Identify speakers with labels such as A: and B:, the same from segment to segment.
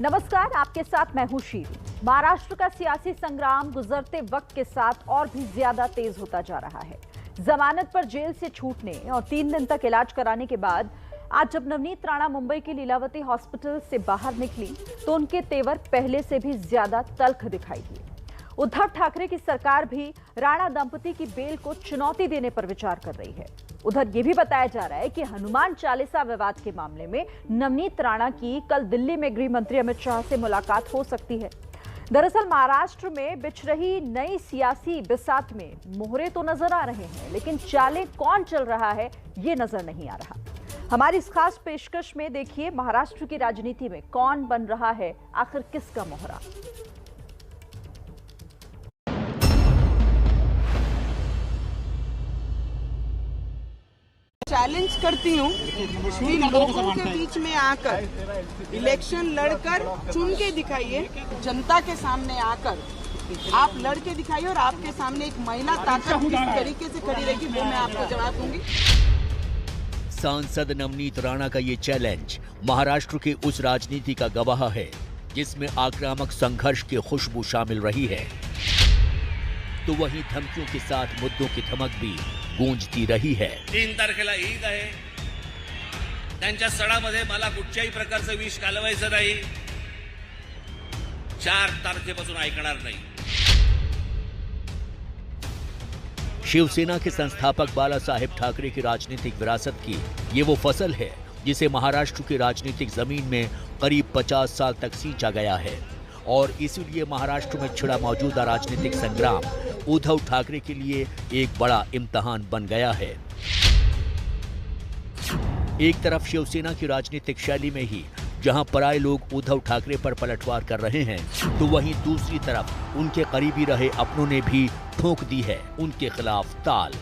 A: नमस्कार, आपके साथ मैं हूं शील। महाराष्ट्र का सियासी संग्राम गुजरते वक्त के साथ और भी ज्यादा तेज होता जा रहा है। जमानत पर जेल से छूटने और 3 दिन तक इलाज कराने के बाद आज जब नवनीत राणा मुंबई के लीलावती हॉस्पिटल से बाहर निकली तो उनके तेवर पहले से भी ज्यादा तल्ख दिखाई दिए। उद्धव ठाकरे की सरकार भी राणा दंपति की बेल को चुनौती देने पर विचार कर रही है। उधर यह भी बताया जा रहा है कि हनुमान चालीसा विवाद के मामले में नवनीत राणा की कल दिल्ली में गृह मंत्री अमित शाह से मुलाकात हो सकती है। दरअसल महाराष्ट्र में बिछ रही नई सियासी बिसात में मोहरे तो नजर आ रहे हैं, लेकिन चालें कौन चल रहा है ये नजर नहीं आ रहा। हमारी इस खास पेशकश में देखिए महाराष्ट्र की राजनीति में कौन बन रहा है आखिर किसका मोहरा।
B: चैलेंज करती हूँ कि लोगों के बीच में आकर इलेक्शन लड़कर चुन के दिखाइए, जनता के सामने आकर आप लड़के दिखाइए और आपके सामने एक महिला ताकत किस तरीके से खड़ी रहेगी वो मैं आपको जवाब दूंगी।
C: सांसद नवनीत राणा का ये चैलेंज महाराष्ट्र के उस राजनीति का गवाह है जिसमें आक्रामक संघर्ष की खुशबू शामिल रही है, तो वहीं धमकियों के साथ मुद्दों की धमक भी गूंजती रही है।
D: 3 तारखेला ईद आहे, त्यांच्या सणामध्ये मला कुठच्याही प्रकारचं विष घालवायचं नाही। 4 तारखेपासून ऐकणार नाही।
C: शिवसेना के संस्थापक बाला साहेब ठाकरे की राजनीतिक विरासत की ये वो फसल है जिसे महाराष्ट्र की राजनीतिक जमीन में करीब 50 साल तक सींचा गया है, और इसीलिए महाराष्ट्र में छिड़ा मौजूदा राजनीतिक संग्राम उद्धव ठाकरे के लिए एक बड़ा इम्तिहान बन गया है। एक तरफ शिवसेना की राजनीतिक शैली में ही जहां पराये लोग उद्धव ठाकरे पर पलटवार कर रहे हैं, तो वहीं दूसरी तरफ उनके करीबी रहे अपनों ने भी ठोक दी है उनके खिलाफ ताल।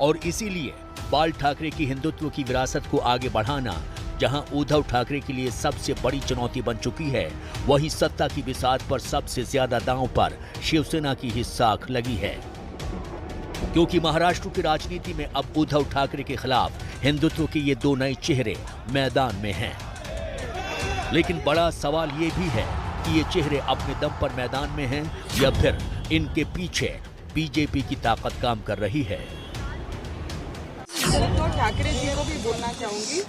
C: और इसीलिए बाल ठाकरे की हिंदुत्व की विरासत को आगे बढ़ाना जहां उद्धव ठाकरे के लिए सबसे बड़ी चुनौती बन चुकी है, वहीं सत्ता की बिसात पर सबसे ज्यादा दांव पर शिवसेना की ही साख लगी है। क्योंकि महाराष्ट्र की राजनीति में अब उद्धव ठाकरे के खिलाफ हिंदुत्व के ये 2 नए चेहरे मैदान में हैं। लेकिन बड़ा सवाल ये भी है कि ये चेहरे अपने दम पर मैदान में हैं या फिर इनके पीछे बीजेपी की ताकत काम कर रही है।
B: उद्धव ठाकरे जी को भी बोलना चाहूंगी,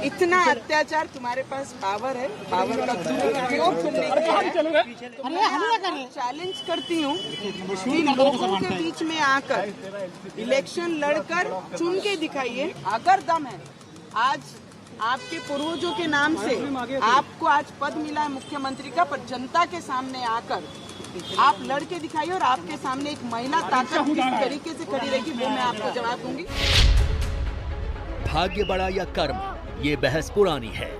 B: इतना अत्याचार तुम्हारे पास पावर है, पावर का दुरुपयोग तुमने किया है। चैलेंज करती हूँ कि लोगों के बीच में आकर इलेक्शन लड़कर चुन के दिखाइए, अगर दम है। आज आपके पूर्वजों के नाम से आपको आज पद मिला है मुख्यमंत्री का, पर जनता के सामने आकर आप लड़के दिखाइए और आपके सामने एक महिला ताकत किस तरीके से खड़ी रहेगी वो मैं आपको जवाब दूंगी।
C: भाग्य बड़ा या कर्म, ये बहस पुरानी है,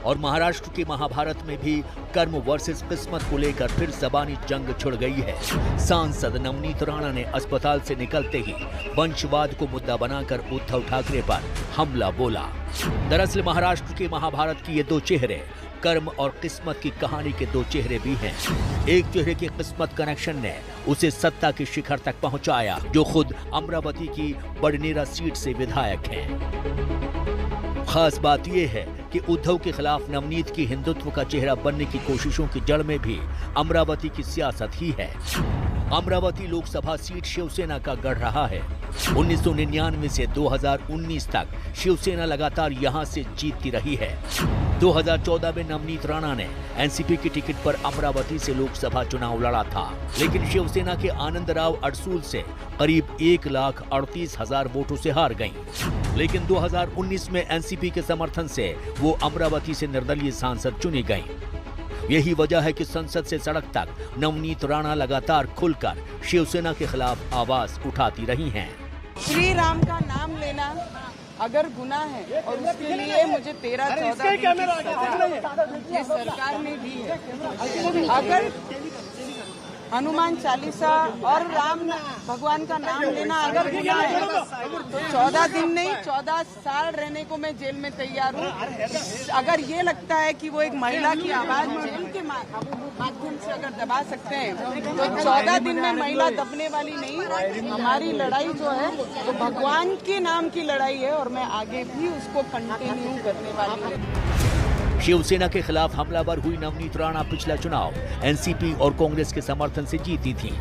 C: और महाराष्ट्र के महाभारत में भी कर्म वर्सेस किस्मत को लेकर फिर ज़बानी जंग छिड़ गई है। सांसद नवनीत राणा ने अस्पताल से निकलते ही वंशवाद को मुद्दा बनाकर उद्धव ठाकरे पर हमला बोला। दरअसल महाराष्ट्र के महाभारत की ये 2 चेहरे कर्म और किस्मत की कहानी के 2 चेहरे भी हैं। एक चेहरे के किस्मत कनेक्शन ने उसे सत्ता के शिखर तक पहुंचाया, जो खुद अमरावती की बड़नेरा सीट से विधायक हैं। खास बात यह है कि उद्धव के खिलाफ नवनीत की हिंदुत्व का चेहरा बनने की कोशिशों की जड़ में भी अमरावती की सियासत ही है। अमरावती लोकसभा सीट शिवसेना का गढ़ रहा है। 1999 से 2019 तक शिवसेना लगातार यहां से जीतती रही है। 2014 में नवनीत राणा ने एनसीपी की टिकट पर अमरावती से लोकसभा चुनाव लड़ा था, लेकिन शिवसेना के आनंदराव अडसूल से करीब 1,38,000 वोटों से हार गईं। लेकिन 2019 में एनसीपी के समर्थन से वो अमरावती से निर्दलीय सांसद चुनी गईं। यही वजह है कि संसद से सड़क तक नवनीत राणा लगातार खुलकर शिवसेना के खिलाफ आवाज उठाती रही हैं।
B: श्री राम का नाम लेना अगर गुनाह है और उसके लिए मुझे 13-14 दिन की सजा ये सरकार ने दी है। अगर हनुमान चालीसा और राम भगवान का नाम लेना अगर गुनाह है तो 14 दिन नहीं 14 साल रहने को मैं जेल में तैयार हूँ। अगर ये लगता है कि वो एक महिला की आवाज जेल के माध्यम से अगर दबा सकते हैं तो 14 दिन में महिला दबने वाली नहीं। हमारी लड़ाई जो है वो भगवान के नाम की लड़ाई है और मैं आगे भी उसको कंटिन्यू करने वाली हूँ।
C: शिवसेना के खिलाफ हमलावर हुई नवनीत राणा पिछला चुनाव एनसीपी और कांग्रेस के समर्थन से जीती थी,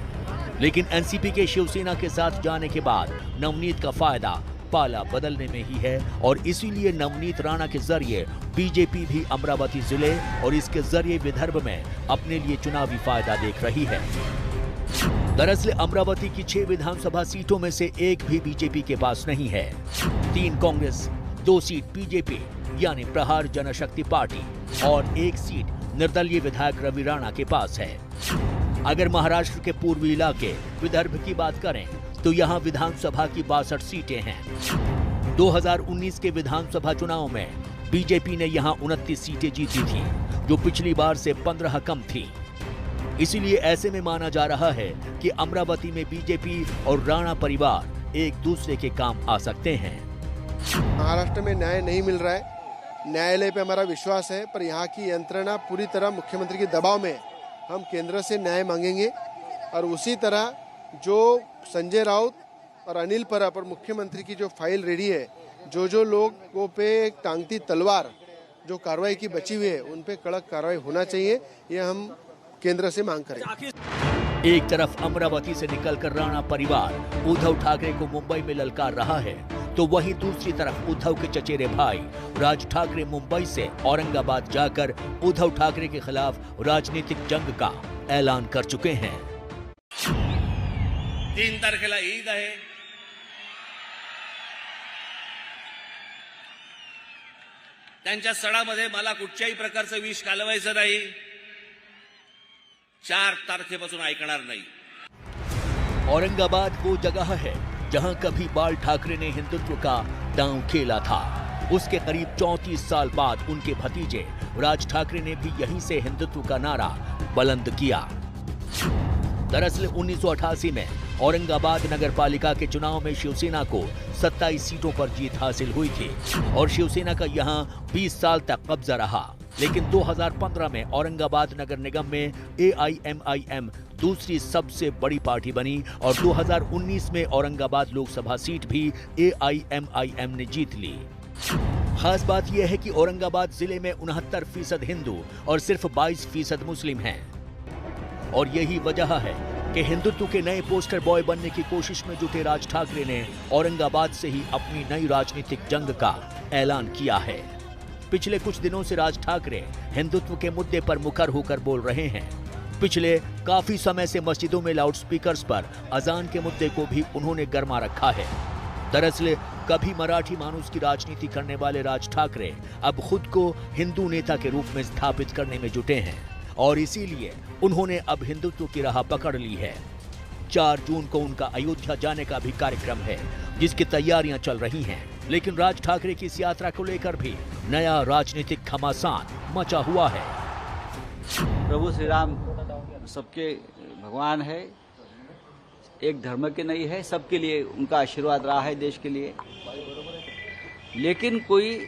C: लेकिन एनसीपी के शिवसेना के साथ जाने के बाद नवनीत का फायदा पाला बदलने में ही है और इसीलिए नवनीत राणा के जरिए बीजेपी भी अमरावती जिले और इसके जरिए विदर्भ में अपने लिए चुनावी फायदा देख रही है। दरअसल अमरावती की 6 विधानसभा सीटों में से एक भी बीजेपी के पास नहीं है। 3 कांग्रेस, 2 सीट बीजेपी यानी प्रहार जनशक्ति पार्टी और 1 सीट निर्दलीय विधायक रवि राणा के पास है। अगर महाराष्ट्र के पूर्वी इलाके विदर्भ की बात करें तो यहाँ विधानसभा की 62 सीटें हैं। 2019 के विधानसभा चुनाव में बीजेपी ने यहाँ 29 सीटें जीती थी, जो पिछली बार से 15 कम थी। इसीलिए ऐसे में माना जा रहा है कि अमरावती में बीजेपी और राणा परिवार एक दूसरे के काम आ सकते हैं।
E: महाराष्ट्र में न्याय नहीं मिल रहा है, न्यायालय पे हमारा विश्वास है, पर यहाँ की यंत्रणा पूरी तरह मुख्यमंत्री के दबाव में, हम केंद्र से न्याय मांगेंगे और उसी तरह जो संजय राउत और अनिल परब और मुख्यमंत्री की जो फाइल रेडी है, जो लोगों पे टांगती तलवार जो कार्रवाई की बची हुई है, उन पे कड़क कार्रवाई होना चाहिए, ये हम केंद्र से मांग करेंगे।
C: एक तरफ अमरावती से निकलकर राणा परिवार उद्धव ठाकरे को मुंबई में ललकार रहा है, तो वहीं दूसरी तरफ उद्धव के चचेरे भाई राज ठाकरे मुंबई से औरंगाबाद जाकर उद्धव ठाकरे के खिलाफ राजनीतिक जंग का ऐलान कर चुके हैं।
D: 3 तारखेला ईद आहे। त्यांच्या सणामध्ये मला कुठच्याही प्रकारचं विष कालवायचं नाही। 4 तारखेपासून ऐकणार नाही।
C: औरंगाबाद वो जगह है जहां कभी बाल ठाकरे ने हिंदुत्व का दांव खेला था। उसके करीब 34 साल बाद उनके भतीजे राज ठाकरे ने भी यहीं से हिंदुत्व का नारा बुलंद किया। दरअसल 1988 में औरंगाबाद नगर पालिका के चुनाव में शिवसेना को 27 सीटों पर जीत हासिल हुई थी और शिवसेना का यहां 20 साल तक कब्जा रहा। लेकिन 2015 में औरंगाबाद नगर निगम में AIMIM दूसरी सबसे बड़ी पार्टी बनी और 2019 में औरंगाबाद लोकसभा सीट भी AIMIM ने जीत ली। खास बात यह है कि औरंगाबाद जिले में 69% हिंदू और सिर्फ 22% मुस्लिम हैं और यही वजह है कि हिंदुत्व के नए पोस्टर बॉय बनने की कोशिश में जुटे राज ठाकरे ने औरंगाबाद से ही अपनी नई राजनीतिक जंग का ऐलान किया है। पिछले कुछ दिनों से राज ठाकरे हिंदुत्व के मुद्दे पर मुखर होकर बोल रहे हैं। पिछले काफी समय से मस्जिदों में लाउडस्पीकर्स पर अजान के मुद्दे को भी उन्होंने गरमा रखा है। दरअसल कभी मराठी मानुस की राजनीति करने वाले राज ठाकरे अब खुद को हिंदू नेता के रूप में स्थापित करने में जुटे हैं और इसीलिए उन्होंने अब हिंदुत्व की राह पकड़ ली है। 4 जून को उनका अयोध्या जाने का भी कार्यक्रम है, जिसकी तैयारियां चल रही हैं। लेकिन राज ठाकरे की इस यात्रा को लेकर भी नया राजनीतिक घमासान मचा हुआ है।
F: प्रभु श्री राम सबके भगवान है, एक धर्म के नहीं है, सबके लिए उनका आशीर्वाद रहा है देश के लिए। लेकिन कोई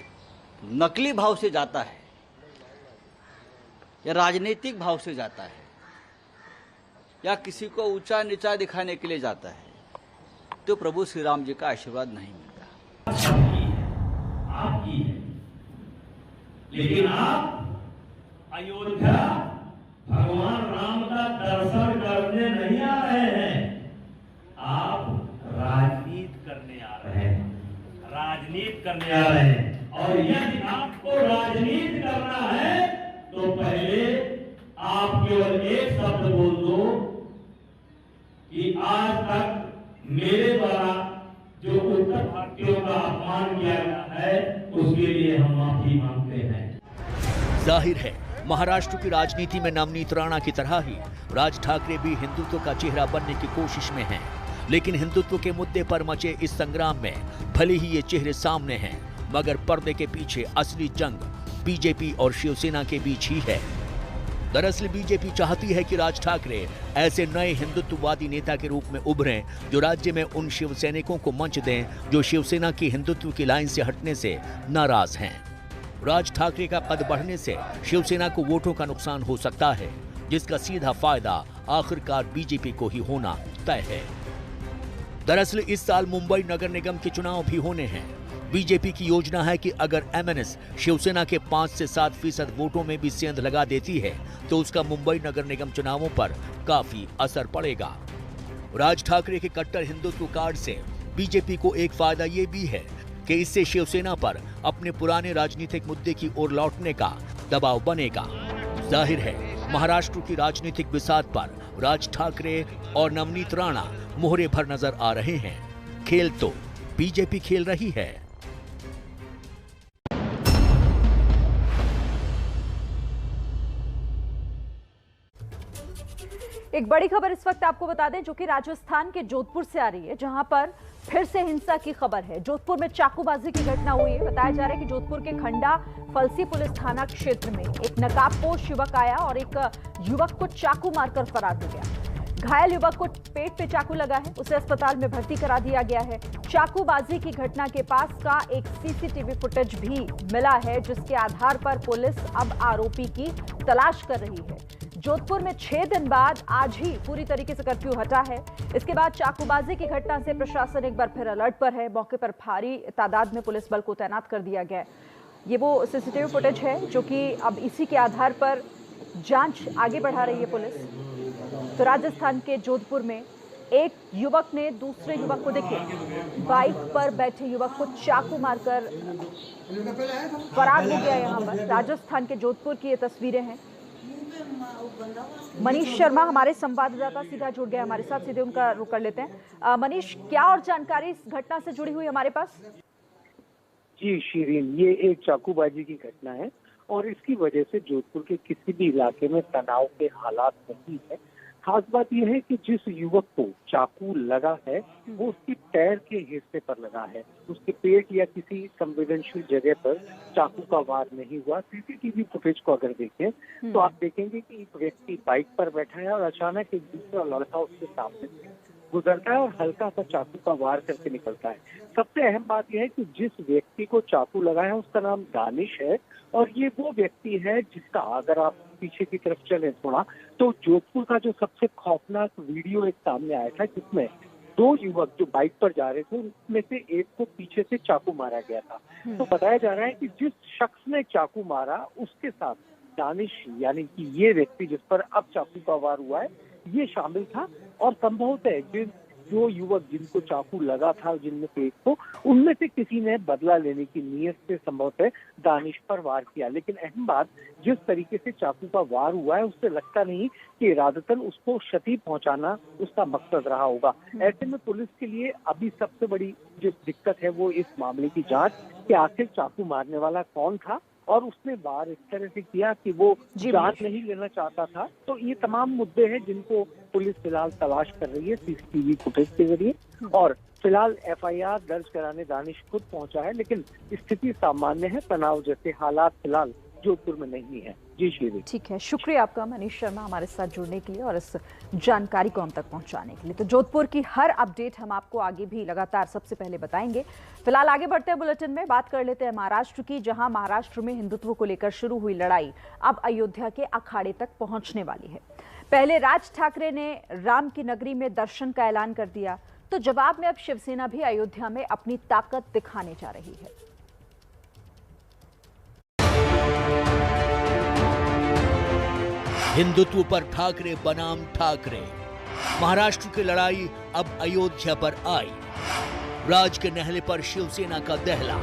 F: नकली भाव से जाता है या राजनीतिक भाव से जाता है या किसी को ऊंचा नीचा दिखाने के लिए जाता है, तो प्रभु श्री राम जी का आशीर्वाद नहीं मिलता।
G: आपकी है, लेकिन आप अयोध्या भगवान राम का दर्शन करने नहीं आ रहे हैं, आप राजनीति करने आ रहे हैं, राजनीति करने आ रहे हैं। और यदि आपको राजनीति करना है तो पहले आप केवल एक शब्द बोल दो कि आज तक मेरे द्वारा जो उत्तर भारतीयों का अपमान किया गया है उसके लिए हम माफी मांगते हैं।
C: जाहिर है महाराष्ट्र की राजनीति में नवनीत राणा की तरह ही राज ठाकरे भी हिंदुत्व का चेहरा बनने की कोशिश में हैं। लेकिन हिंदुत्व के मुद्दे पर मचे इस संग्राम में भले ही ये चेहरे सामने हैं, मगर पर्दे के पीछे असली जंग बीजेपी और शिवसेना के बीच ही है। दरअसल बीजेपी चाहती है कि राज ठाकरे ऐसे नए हिंदुत्ववादी नेता के रूप में उभरें जो राज्य में उन शिव सैनिकों को मंच दें जो शिवसेना की हिंदुत्व की लाइन से हटने से नाराज हैं। राज ठाकरे का कद बढ़ने से शिवसेना को वोटों का नुकसान हो सकता है, जिसका सीधा फायदा आखिरकार बीजेपी को ही होना तय है। दरअसल इस साल मुंबई नगर निगम के चुनाव भी होने हैं। बीजेपी की योजना है कि अगर एमएनएस शिवसेना के 5 से 7% वोटों में भी सेंध लगा देती है तो उसका मुंबई नगर निगम चुनावों पर काफी असर पड़ेगा। राज ठाकरे के कट्टर हिंदुत्व कार्ड से बीजेपी को एक फायदा ये भी है कि इससे शिवसेना पर अपने पुराने राजनीतिक मुद्दे की ओर लौटने का दबाव बनेगा। जाहिर है महाराष्ट्र की राजनीतिक बिसात पर राज ठाकरे और नवनीत राणा मोहरे भर नजर आ रहे हैं। खेल तो बीजेपी खेल रही है।
A: एक बड़ी खबर इस वक्त आपको बता दें, जो कि राजस्थान के जोधपुर से आ रही है, जहां पर फिर से हिंसा की खबर है। जोधपुर में चाकूबाजी की घटना हुई है। बताया जा रहा है कि जोधपुर के खंडा फलसी पुलिस थाना क्षेत्र में एक नकाबपोश युवक आया और एक युवक को चाकू मारकर फरार हो गया। घायल युवक को पेट पे चाकू लगा है, उसे अस्पताल में भर्ती करा दिया गया है। चाकूबाजी की घटना के पास का एक सीसीटीवी फुटेज भी मिला है, जिसके आधार पर पुलिस अब आरोपी की तलाश कर रही है। जोधपुर में 6 दिन बाद आज ही पूरी तरीके से कर्फ्यू हटा है। इसके बाद चाकूबाजी की घटना से प्रशासन एक बार फिर अलर्ट पर है। मौके पर भारी तादाद में पुलिस बल को तैनात कर दिया गया है। ये वो सीसीटीवी फुटेज है जो कि अब इसी के आधार पर जांच आगे बढ़ा रही है पुलिस। तो राजस्थान के जोधपुर में एक युवक ने दूसरे युवक को, देखिए, बाइक पर बैठे युवक को चाकू मारकर फरार हो गया। यहाँ पर राजस्थान के जोधपुर की ये तस्वीरें हैं। मनीष शर्मा हमारे संवाददाता सीधा जुड़ गए हमारे साथ, सीधे उनका रुख कर लेते हैं। मनीष, क्या और जानकारी इस घटना से जुड़ी हुई हमारे पास?
H: जी शीरीन, ये एक चाकूबाजी की घटना है और इसकी वजह से जोधपुर के किसी भी इलाके में तनाव के हालात नहीं है। खास बात यह है कि जिस युवक को चाकू लगा है वो उसकी पैर के हिस्से पर लगा है, उसके पेट या किसी संवेदनशील जगह पर चाकू का वार नहीं हुआ। सीसीटीवी फुटेज को अगर देखें तो आप देखेंगे कि एक व्यक्ति बाइक पर बैठा है और अचानक एक दूसरा लड़का उसके सामने से गुजरता है और हल्का सा चाकू का वार करके निकलता है। सबसे अहम बात यह है कि जिस व्यक्ति को चाकू लगा है उसका नाम दानिश है और ये वो व्यक्ति है जिसका, अगर आप पीछे की तरफ चले थोड़ा, तो जोधपुर का जो सबसे खौफनाक वीडियो एक सामने आया था जिसमें 2 युवक जो बाइक पर जा रहे थे उनमें से एक को पीछे से चाकू मारा गया था। तो बताया जा रहा है कि जिस शख्स ने चाकू मारा उसके साथ दानिश, यानी कि ये व्यक्ति जिस पर अब चाकू का वार हुआ है, ये शामिल था और संभवतः जो युवक जिनको चाकू लगा था जिनमें से एक को, उनमें से किसी ने बदला लेने की नीयत से संभवतः दानिश पर वार किया। लेकिन अहम बात, जिस तरीके से चाकू का वार हुआ है उससे लगता नहीं कि इरादतन उसको क्षति पहुंचाना उसका मकसद रहा होगा। ऐसे में पुलिस के लिए अभी सबसे बड़ी जो दिक्कत है वो इस मामले की जांच कि आखिर चाकू मारने वाला कौन था और उसने वार इस तरह से किया कि वो जांच नहीं लेना चाहता था। तो ये तमाम मुद्दे हैं जिनको पुलिस फिलहाल तलाश कर रही है सीसीटीवी फुटेज के जरिए और फिलहाल एफआईआर दर्ज कराने दानिश खुद पहुंचा है, लेकिन स्थिति सामान्य है। तनाव जैसे हालात फिलहाल जोधपुर में नहीं है। जी श्री,
A: ठीक है, शुक्रिया आपका मनीष शर्मा हमारे साथ जुड़ने के लिए और इस जानकारी को हम तक पहुंचाने के लिए। तो जोधपुर की हर अपडेट हम आपको आगे भी लगातार सबसे पहले बताएंगे। फिलहाल आगे बढ़ते हैं बुलेटिन में, बात कर लेते हैं महाराष्ट्र की, जहां महाराष्ट्र में हिंदुत्व को लेकर शुरू हुई लड़ाई अब अयोध्या के अखाड़े तक पहुंचने वाली है। पहले राज ठाकरे ने राम की नगरी में दर्शन का ऐलान कर दिया, तो जवाब में अब शिवसेना भी अयोध्या में अपनी ताकत दिखाने जा रही है।
C: हिंदुत्व पर ठाकरे बनाम ठाकरे, महाराष्ट्र की लड़ाई अब अयोध्या पर आई। राज के नहले पर शिवसेना का दहला।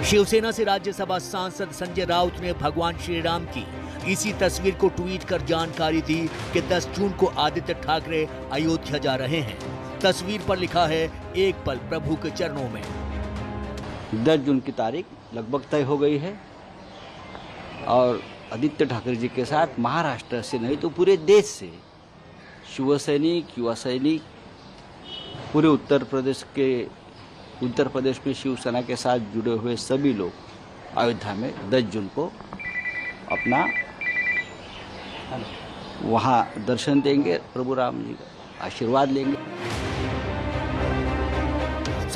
C: शिवसेना से राज्यसभा सांसद संजय राउत ने भगवान श्री राम की इसी तस्वीर को ट्वीट कर जानकारी दी कि 10 जून को आदित्य ठाकरे अयोध्या जा रहे हैं। तस्वीर पर लिखा है, एक पल प्रभु के चरणों में।
F: 10 जून की तारीख लगभग तय हो गई है और आदित्य ठाकरे जी के साथ महाराष्ट्र से नहीं तो पूरे देश से शिवसैनिक, युवा सैनिक, पूरे उत्तर प्रदेश में शिवसेना के साथ जुड़े हुए सभी लोग अयोध्या में 10 जून को अपना वहाँ दर्शन देंगे, प्रभु राम जी का आशीर्वाद लेंगे।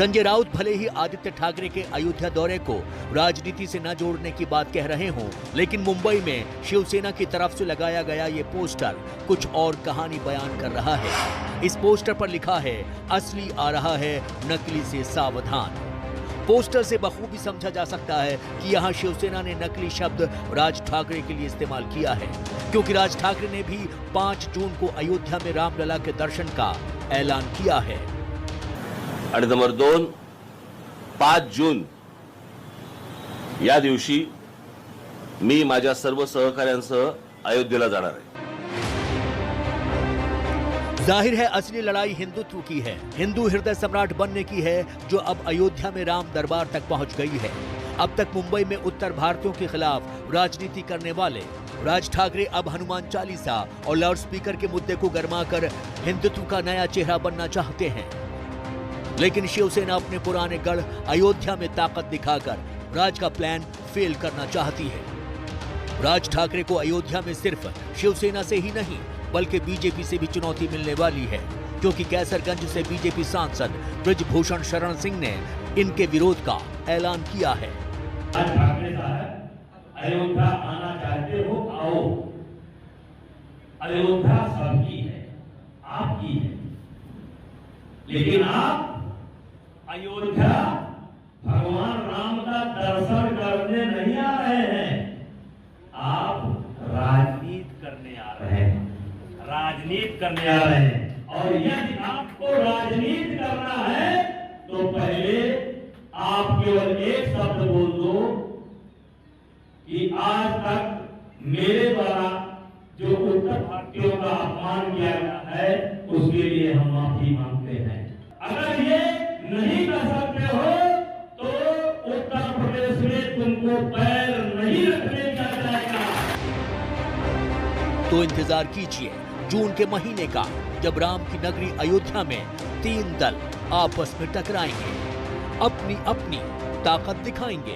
C: संजय राउत भले ही आदित्य ठाकरे के अयोध्या दौरे को राजनीति से न जोड़ने की बात कह रहे हों, लेकिन मुंबई में शिवसेना की तरफ से लगाया गया ये पोस्टर कुछ और कहानी बयान कर रहा है। इस पोस्टर पर लिखा है, असली आ रहा है, नकली से सावधान। पोस्टर से बखूबी समझा जा सकता है कि यहाँ शिवसेना ने नकली शब्द राज ठाकरे के लिए इस्तेमाल किया है, क्योंकि राज ठाकरे ने भी 5 जून को अयोध्या में रामलला के दर्शन का ऐलान किया है।
I: आणि नंबर 2, 5 जून या दिवशी मी माझ्या सर्व सहकाऱ्यांसह अयोध्येला जाणार आहे।
C: जाहिर है असली लड़ाई हिंदुत्व की है, हिंदू हृदय सम्राट बनने की है, जो अब अयोध्या में राम दरबार तक पहुंच गई है। अब तक मुंबई में उत्तर भारतीयों के खिलाफ राजनीति करने वाले राज ठाकरे अब हनुमान चालीसा और लाउडस्पीकर के मुद्दे को गरमाकर हिंदुत्व का नया चेहरा बनना चाहते हैं। लेकिन शिवसेना अपने पुराने गढ़ अयोध्या में ताकत दिखाकर राज का प्लान फेल करना चाहती है। राज ठाकरे को अयोध्या में सिर्फ शिवसेना से ही नहीं बल्कि बीजेपी से भी चुनौती मिलने वाली है, क्योंकि कैसरगंज से बीजेपी सांसद ब्रजभूषण शरण सिंह ने इनके विरोध का ऐलान किया है।
G: ठाकरे साहब, अयोध्या आना चाहते हो, आओ। अयोध्या सबकी है, आपकी है, लेकिन आप अयोध्या भगवान राम का दर्शन करने नहीं आ रहे हैं, आप राजनीति करने आ रहे हैं, राजनीति करने आ रहे हैं। और यदि आपको राजनीति करना है तो पहले आप केवल एक शब्द बोल दो कि आज तक मेरे द्वारा जो उत्तर भारतीयों का अपमान किया गया है उसके लिए हम माफी मांगते हैं। अगर ये नहीं कर सकते हो तो उत्तर प्रदेश में तुमको पैर नहीं रखने दिया जाएगा।
C: तो इंतजार कीजिए जून के महीने का, जब राम की नगरी अयोध्या में 3 दल आपस में टकराएंगे, अपनी अपनी ताकत दिखाएंगे।